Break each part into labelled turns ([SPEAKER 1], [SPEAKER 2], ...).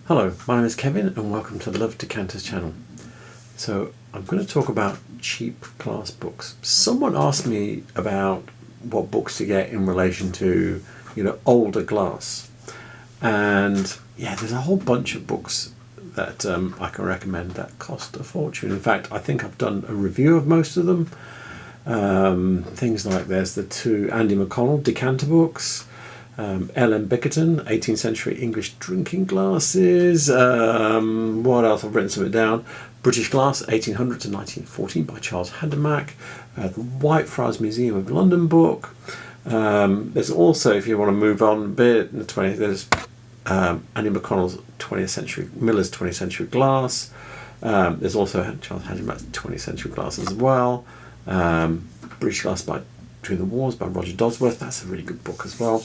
[SPEAKER 1] Hello, my name is Kevin and welcome to the Love Decanters channel. So I'm going to talk about cheap glass books. Someone asked me about what books to get in relation to, older glass. And yeah, there's a whole bunch of books that I can recommend that cost a fortune. In fact, I think I've done a review of most of them. Things like there's the two Andy McConnell decanter books. Ellen Bickerton, 18th century English drinking glasses. What else? I've written something down. British Glass, 1800 to 1914 by Charles Hadamack. The Whitefriars Museum of London book. There's also, if you want to move on a bit, in the 20th, there's Andy McConnell's 20th century, Miller's 20th century glass. There's also Charles Hadamack's 20th century glass as well. British Glass by Between the Wars by Roger Dodsworth. That's a really good book as well.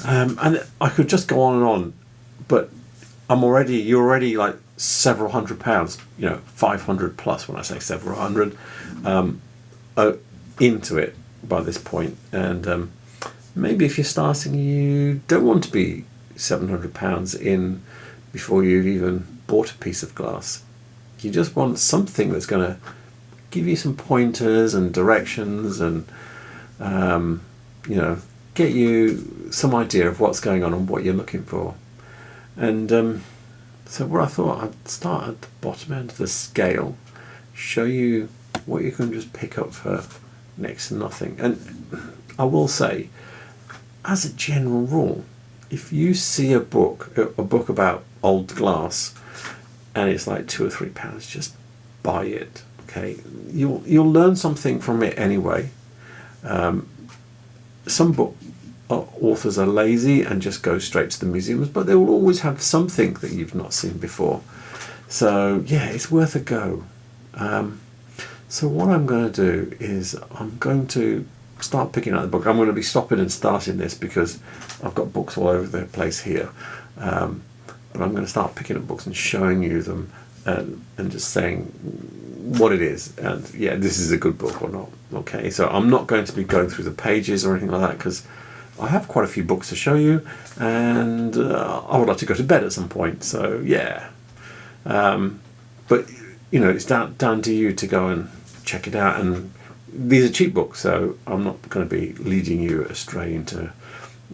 [SPEAKER 1] And I could just go on and on, but you're already like several £100, 500 plus when I say several hundred, into it by this point. And maybe if you're starting, you don't want to be £700 in before you've even bought a piece of glass. You just want something that's going to give you some pointers and directions and get you some idea of what's going on and what you're looking for. And so what I thought, I'd start at the bottom end of the scale, show you what you can just pick up for next to nothing. And I will say, as a general rule, if you see a book about old glass and it's like £2 or £3, just buy it. Okay, you'll learn something from it anyway. Some book authors are lazy and just go straight to the museums, but they will always have something that you've not seen before. So yeah, it's worth a go. So what I'm going to do is I'm going to start picking out the book. I'm going to be stopping and starting this because I've got books all over the place here. But I'm going to start picking up books and showing you them and just saying what it is, and yeah, this is a good book or not. Okay, so I'm not going to be going through the pages or anything like that because I have quite a few books to show you, and I would like to go to bed at some point. So yeah, but it's down to you to go and check it out. And these are cheap books, so I'm not going to be leading you astray into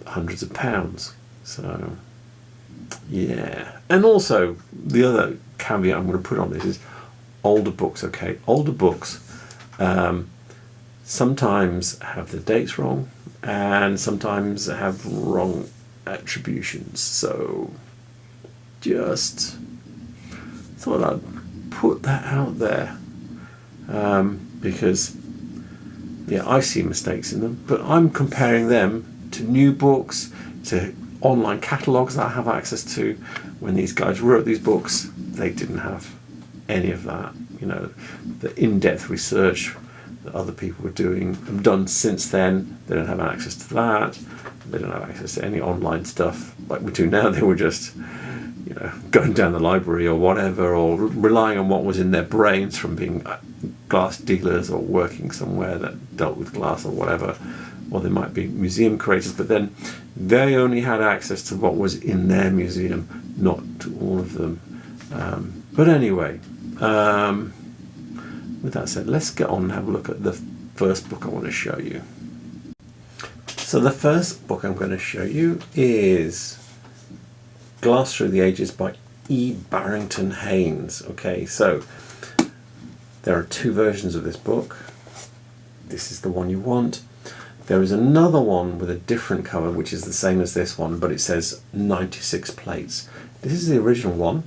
[SPEAKER 1] hundreds of pounds. So yeah, and also the other caveat I'm going to put on this is older books. Okay, older books sometimes have the dates wrong and sometimes have wrong attributions. So just thought I'd put that out there because yeah, I see mistakes in them, but I'm comparing them to new books, to online catalogues that I have access to. When these guys wrote these books, they didn't have any of that. The in-depth research that other people were doing and done since then, they don't have access to that. They don't have access to any online stuff like we do now. They were just going down the library or whatever, or relying on what was in their brains from being glass dealers or working somewhere that dealt with glass or whatever. Or they might be museum curators, but then they only had access to what was in their museum, not to all of them. But anyway, with that said, let's get on and have a look at the first book I want to show you. So the first book I'm going to show you is Glass Through the Ages by E. Barrington Haynes. Okay, so there are two versions of this book. This is the one you want. There is another one with a different cover, which is the same as this one, but it says 96 plates. This is the original one.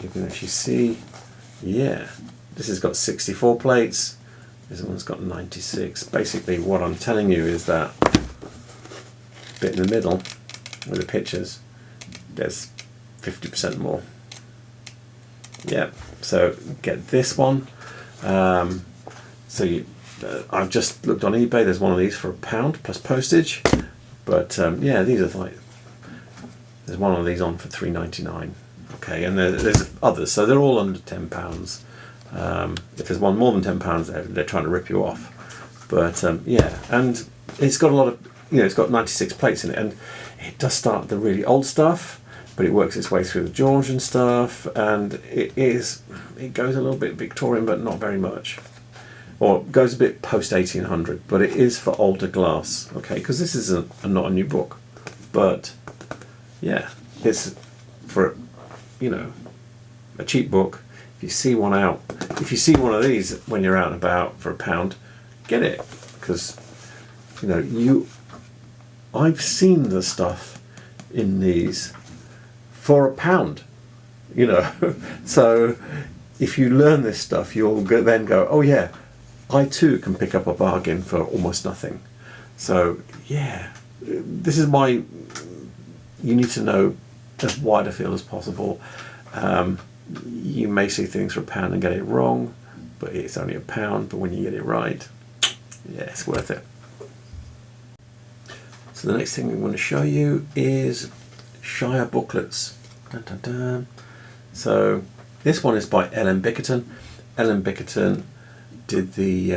[SPEAKER 1] You can actually see, yeah, this has got 64 plates. This one's got 96. Basically, what I'm telling you is that bit in the middle with the pictures, there's 50% more. Yeah, so get this one. I've just looked on eBay. There's one of these for £1 plus postage. But yeah, these are like, there's one of these on for £3.99. Okay, and there's others, so they're all under £10. If there's one more than £10, they're trying to rip you off. But yeah, and it's got a lot of, it's got 96 plates in it, and it does start the really old stuff, but it works its way through the Georgian stuff, and it goes a little bit Victorian, but not very much. Or goes a bit post 1800, but it is for older glass, okay? Because this is not a new book, but yeah, it's for, you know, a cheap book. If you see one of these when you're out and about for £1, get it, because you know I've seen the stuff in these for £1, you know. So if you learn this stuff, you'll then go, oh yeah, I too can pick up a bargain for almost nothing. So yeah, this is why you need to know as wide a field as possible. You may see things for £1 and get it wrong, but it's only £1. But when you get it right, yeah, it's worth it. So the next thing we want to show you is Shire booklets. Dun, dun, dun. So this one is by Ellen Bickerton. Ellen Bickerton did the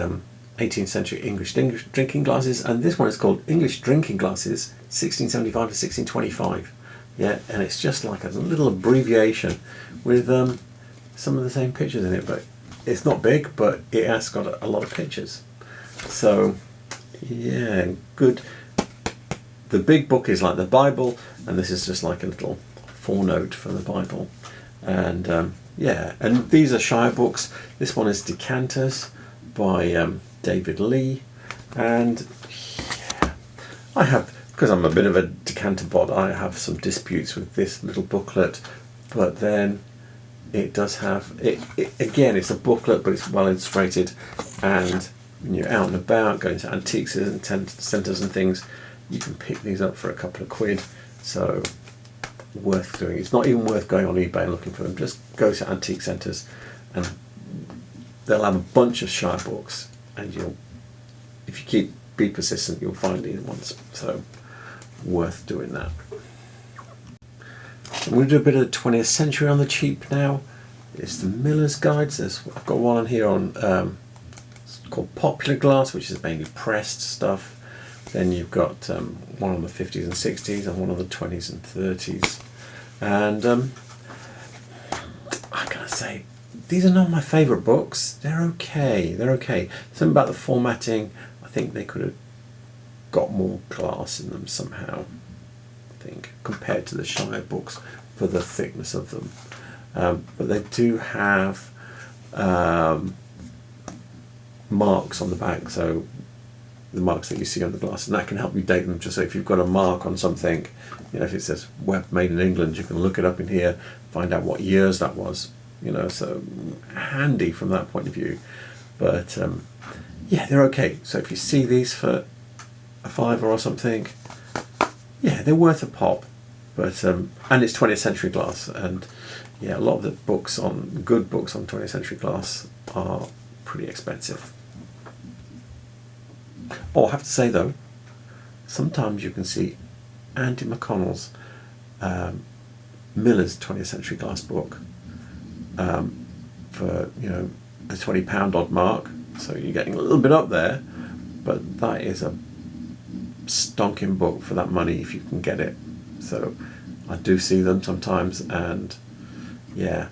[SPEAKER 1] 18th century English drinking glasses, and this one is called English Drinking Glasses 1675 to 1625. Yeah, and it's just like a little abbreviation with some of the same pictures in it, but it's not big, but it has got a lot of pictures. So yeah, good. The big book is like the Bible, and this is just like a little footnote for the Bible. And yeah, and these are Shire books. This one is Decanters by David Leigh, and yeah, I have, because I'm a bit of a decanter bod, I have some disputes with this little booklet, but then it does have it again, it's a booklet, but it's well illustrated, and when you're out and about going to antiques and centres and things, you can pick these up for a couple of quid. So worth doing. It's not even worth going on eBay and looking for them. Just go to antique centres and they'll have a bunch of Shire books, and if you be persistent, you'll find these ones. So worth doing that. I'm going to do a bit of the 20th century on the cheap now. It's the Miller's Guides. I've got one on here on it's called Popular Glass, which is mainly pressed stuff. Then you've got one on the 50s and 60s and one on the 20s and 30s. And I gotta say, these are not my favourite books. They're okay. They're okay. Something about the formatting, I think they could have got more glass in them somehow, I think, compared to the Shire books for the thickness of them. But they do have marks on the back, so the marks that you see on the glass, and that can help you date them. Just so if you've got a mark on something, you know, if it says web made in England, you can look it up in here, find out what years that was, you know, so handy from that point of view. But yeah, they're okay. So if you see these for a £5 or something, yeah, they're worth a pop. But and it's 20th century glass, and yeah, a lot of the books good books on 20th century glass are pretty expensive. Oh, I have to say though, sometimes you can see Andy McConnell's Miller's 20th century glass book for, you know, the £20 odd mark, so you're getting a little bit up there, but that is a stonking book for that money if you can get it. So I do see them sometimes, and yeah,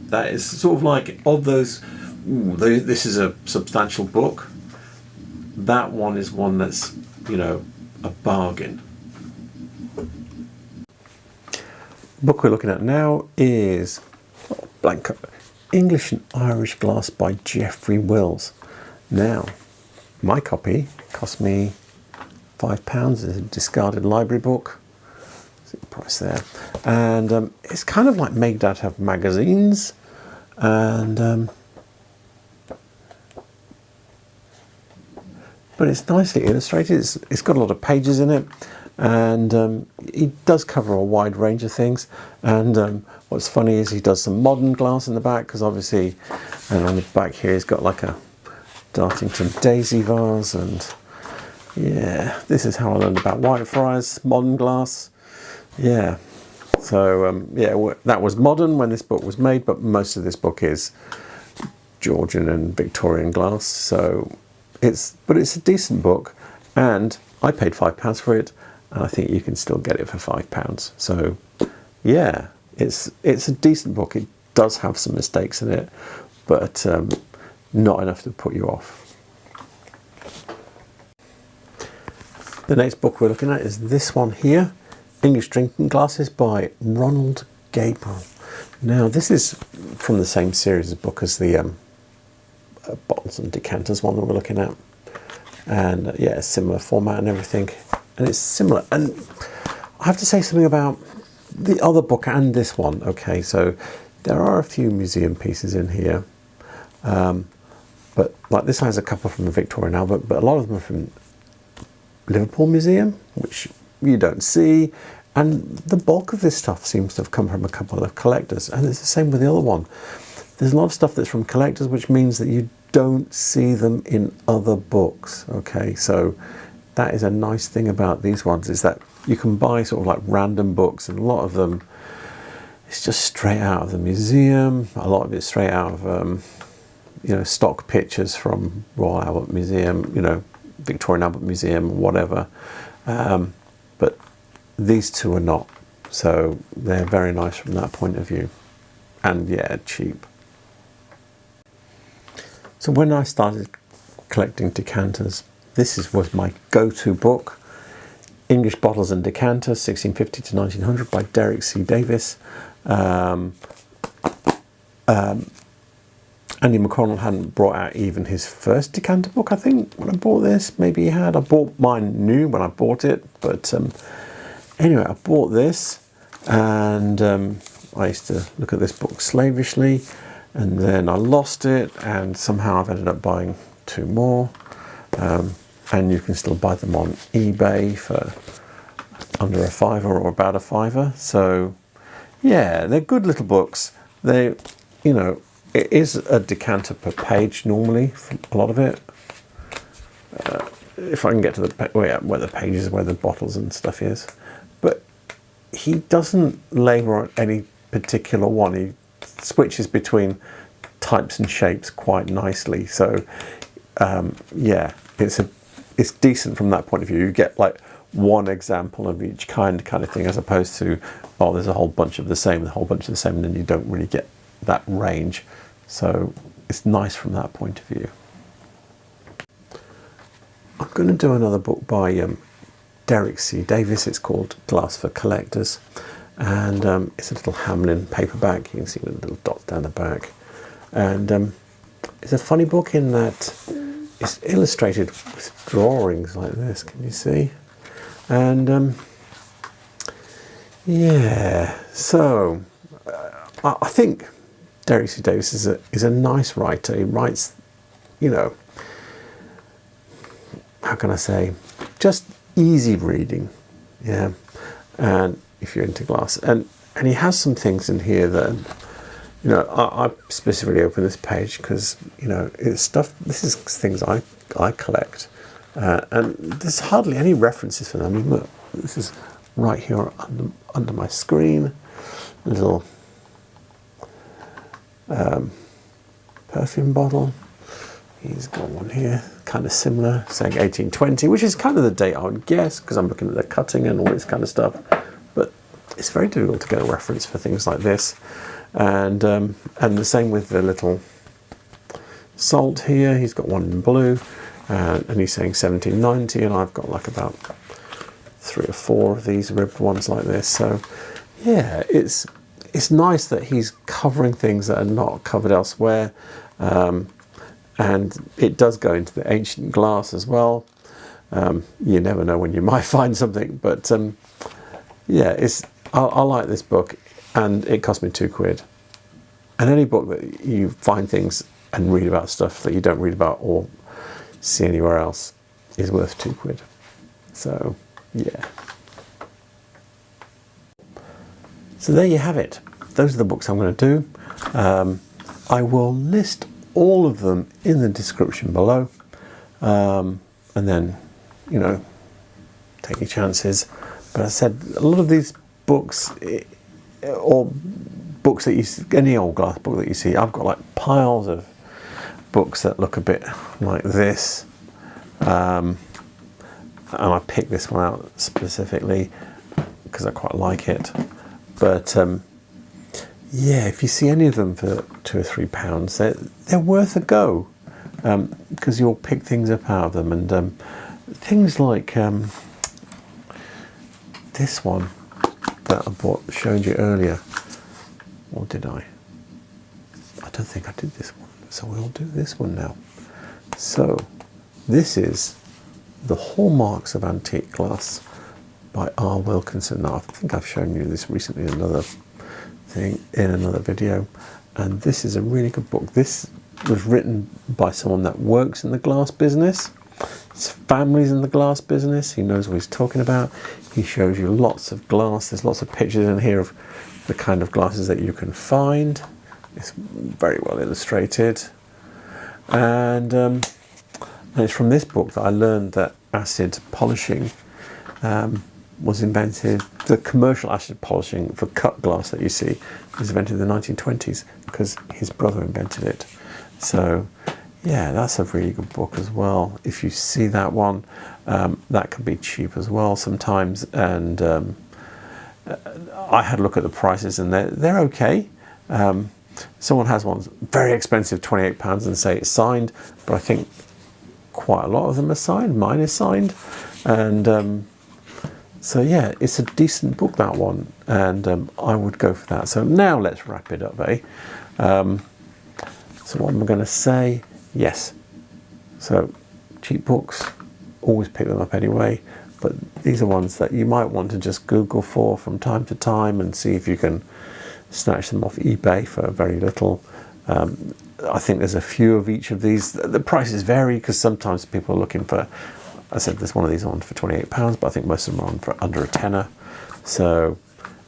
[SPEAKER 1] that is sort of like, of those, this is a substantial book, that one is one that's, you know, a bargain. The book we're looking at now is blank cover, English and Irish Glass by Geoffrey Wills. Now, my copy cost me £5. It's a discarded library book. See the price there. And it's kind of like made out of magazines, and but it's nicely illustrated. It's got a lot of pages in it, and it does cover a wide range of things. And what's funny is he does some modern glass in the back, because obviously, and on the back here he's got like a Dartington daisy vase, and yeah, this is how I learned about Whitefriars, modern glass. Yeah, so yeah, that was modern when this book was made, but most of this book is Georgian and Victorian glass. So it's a decent book, and I paid £5 for it, and I think you can still get it for £5. So yeah, it's a decent book. It does have some mistakes in it, but not enough to put you off. The next book we're looking at is this one here, English Drinking Glasses by Ronald Gabriel. Now this is from the same series of book as the bottles and decanters one that we're looking at, and yeah, similar format and everything, and it's similar. And I have to say something about the other book and this one. Okay, so there are a few museum pieces in here, but like this has a couple from the Victorian Albert, but a lot of them are from Liverpool Museum, which you don't see, and the bulk of this stuff seems to have come from a couple of collectors, and it's the same with the other one. There's a lot of stuff that's from collectors, which means that you don't see them in other books. Okay, so that is a nice thing about these ones, is that you can buy sort of like random books, and a lot of them it's just straight out of the museum. A lot of it's straight out of you know, stock pictures from Royal Albert Museum, you know, Victorian Albert Museum, whatever. But these two are not, so they're very nice from that point of view, and yeah, cheap. So when I started collecting decanters, this was my go-to book, English Bottles and Decanters, 1650 to 1900 by Derek C. Davis. Andy McConnell hadn't brought out even his first decanter book, I think, when I bought this. Maybe he had. I bought mine new when I bought it, but anyway, I bought this, and I used to look at this book slavishly, and then I lost it, and somehow I've ended up buying two more, and you can still buy them on eBay for under a fiver or about a fiver. So yeah, they're good little books. They, you know, it is a decanter per page normally, a lot of it. If I can get to the where the pages, where the bottles and stuff is. But he doesn't labour on any particular one. He switches between types and shapes quite nicely. So yeah, it's decent from that point of view. You get like one example of each kind of thing, as opposed to, oh, there's a whole bunch of the same, and then you don't really get that range. So it's nice from that point of view. I'm going to do another book by Derek C. Davis. It's called Glass for Collectors, and it's a little Hamlin paperback. You can see the little dots down the back, and it's a funny book in that it's illustrated with drawings like this. Can you see? And yeah, so I think Derek C. Davis is a nice writer. He writes, you know, how can I say, just easy reading, yeah. And if you're into glass, and he has some things in here that, you know, I specifically opened this page because, you know, it's stuff. This is things I collect, and there's hardly any references for them. I mean, look, this is right here under my screen, a little perfume bottle. He's got one here, kind of similar, saying 1820, which is kind of the date I would guess, because I'm looking at the cutting and all this kind of stuff. But it's very difficult to get a reference for things like this. And the same with the little salt here. He's got one in blue, and he's saying 1790, and I've got like about 3 or 4 of these ribbed ones like this. So yeah, it's nice that he's covering things that are not covered elsewhere, and it does go into the ancient glass as well. You never know when you might find something, but yeah, I like this book, and it cost me £2. And any book that you find things and read about stuff that you don't read about or see anywhere else is worth £2. So yeah. So there you have it. Those are the books I'm going to do. I will list all of them in the description below, and then, you know, take your chances. But as I said, a lot of these books, or books that you see, any old glass book that you see, I've got like piles of books that look a bit like this, and I picked this one out specifically because I quite like it. But yeah, if you see any of them for £2 or £3, they're worth a go, because you'll pick things up out of them. And things like this one that I showed you earlier. Or did I? I don't think I did this one. So we'll do this one now. So this is the Hallmarks of Antique Glass by R. Wilkinson. Now, I think I've shown you this recently in another thing, in another video. And this is a really good book. This was written by someone that works in the glass business. His family's in the glass business. He knows what he's talking about. He shows you lots of glass. There's lots of pictures in here of the kind of glasses that you can find. It's very well illustrated. And it's from this book that I learned that acid polishing was invented. The commercial acid polishing for cut glass that you see was invented in the 1920s because his brother invented it. So yeah, that's a really good book as well. If you see that one, that can be cheap as well sometimes. And I had a look at the prices, and they're okay. Someone has one very expensive, £28, and say it's signed, but I think quite a lot of them are signed. Mine is signed, and so yeah, it's a decent book, that one, and I would go for that. So now let's wrap it up, eh? So what am I going to say? Yes. So cheap books, always pick them up anyway. But these are ones that you might want to just Google for from time to time and see if you can snatch them off eBay for very little. I think there's a few of each of these. The prices vary because sometimes people are looking for, I said there's one of these on for £28, but I think most of them are on for under a tenner. So,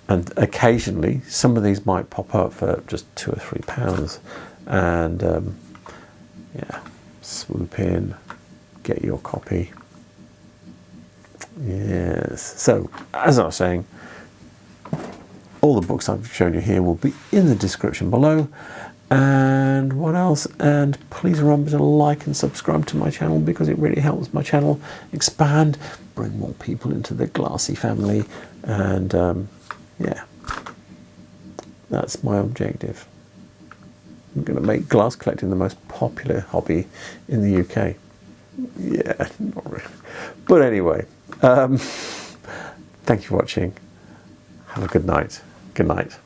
[SPEAKER 1] and occasionally some of these might pop up for just £2 or £3. And yeah, swoop in, get your copy. Yes. So, as I was saying, all the books I've shown you here will be in the description below. And what else? And please remember to like and subscribe to my channel, because it really helps my channel expand, bring more people into the glassy family. And yeah, that's my objective. I'm going to make glass collecting the most popular hobby in the UK. Yeah, not really. But anyway, thank you for watching. Have a good night. Good night.